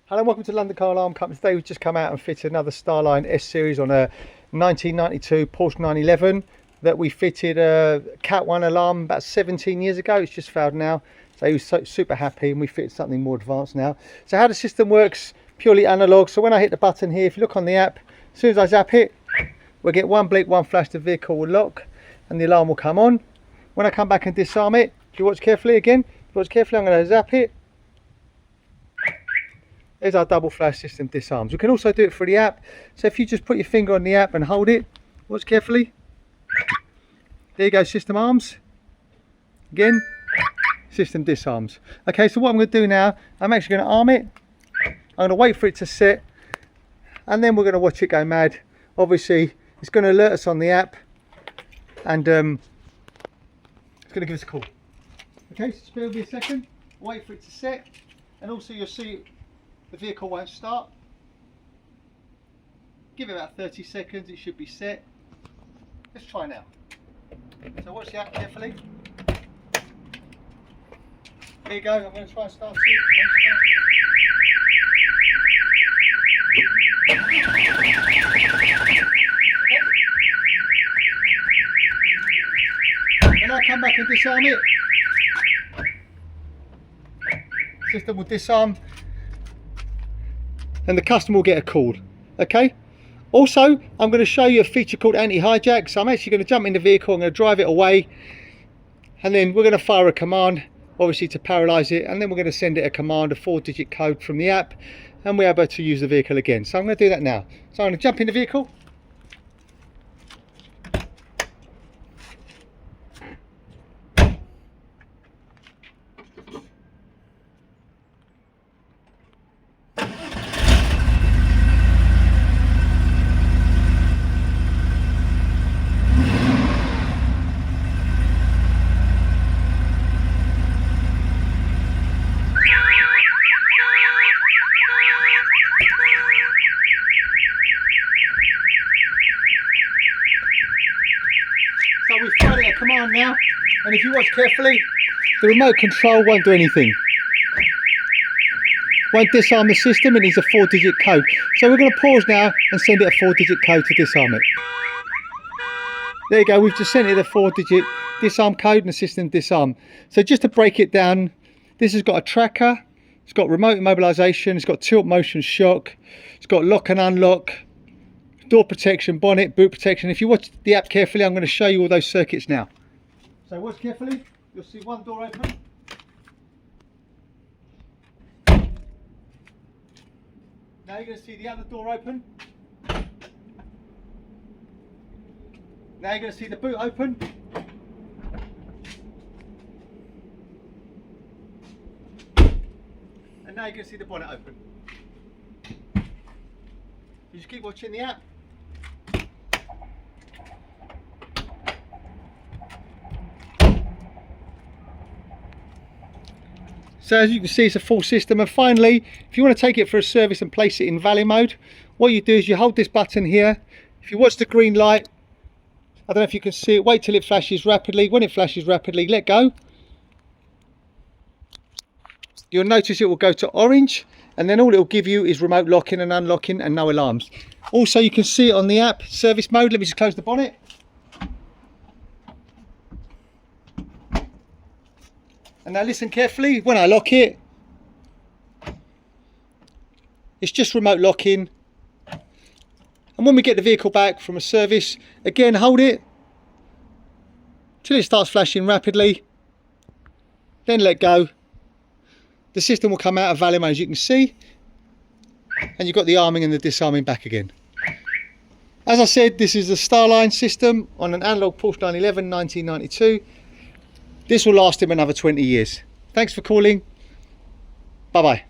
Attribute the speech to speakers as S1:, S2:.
S1: Hello and welcome to London Car Alarm Company. Today we've just come out and fitted another StarLine S series on a 1992 Porsche 911 that we fitted a Cat 1 alarm about 17 years ago. It's just failed now, so he was super happy, and we fitted something more advanced now. So how the system works, purely analog. So when I hit the button here, if you look on the app, as soon as I zap it, we'll get one blink, one flash, the vehicle will lock and the alarm will come on. When I come back and disarm it, if you watch carefully again, I'm going to zap it. There's our double flash system disarms. We can also do it through the app. So if you just put your finger on the app and hold it, watch carefully. There you go, system arms. Again, system disarms. Okay, so what I'm going to do now, I'm actually going to arm it. I'm going to wait for it to set, and then we're going to watch it go mad. Obviously, it's going to alert us on the app, and it's going to give us a call. Okay, so spare me a second. Wait for it to set, and also you'll see the vehicle won't start. Give it about 30 seconds, it should be set. Let's try now. So watch the app carefully. There you go, I'm going to try and start it. When I come back and disarm it, system will disarm, and the customer will get a call. Okay, also I'm going to show you a feature called anti-hijack. So I'm actually going to jump in the vehicle, I'm going to drive it away, and then we're going to fire a command, obviously to paralyze it, and then we're going to send it a command, a 4-digit code from the app, and we're able to use the vehicle again. So I'm going to do that now. So I'm going to jump in the vehicle. So we've fired a command now, and if you watch carefully, the remote control won't do anything. Won't disarm the system, it needs a 4-digit code. So we're going to pause now and send it a 4-digit code to disarm it. There you go, we've just sent it a 4-digit disarm code and the system disarm. So just to break it down, this has got a tracker, it's got remote immobilisation, it's got tilt motion shock, it's got lock and unlock, door protection, bonnet, boot protection. If you watch the app carefully, I'm going to show you all those circuits now. So watch carefully, you'll see one door open. Now you're going to see the other door open. Now you're going to see the boot open. And now you're going to see the bonnet open. You just keep watching the app. So as you can see, it's a full system. And finally, if you want to take it for a service and place it in value mode, what you do is you hold this button here. If you watch the green light, I don't know if you can see it, wait till it flashes rapidly. When it flashes rapidly, let go. You'll notice it will go to orange, and then all it will give you is remote locking and unlocking and no alarms. Also, you can see it on the app, service mode. Let me just close the bonnet. And now listen carefully, when I lock it, it's just remote locking. And when we get the vehicle back from a service, again hold it till it starts flashing rapidly, then let go. The system will come out of value mode, as you can see, and you've got the arming and the disarming back again. As I said, this is the StarLine system on an analog Porsche 911 1992. This will last him another 20 years. Thanks for calling. Bye bye.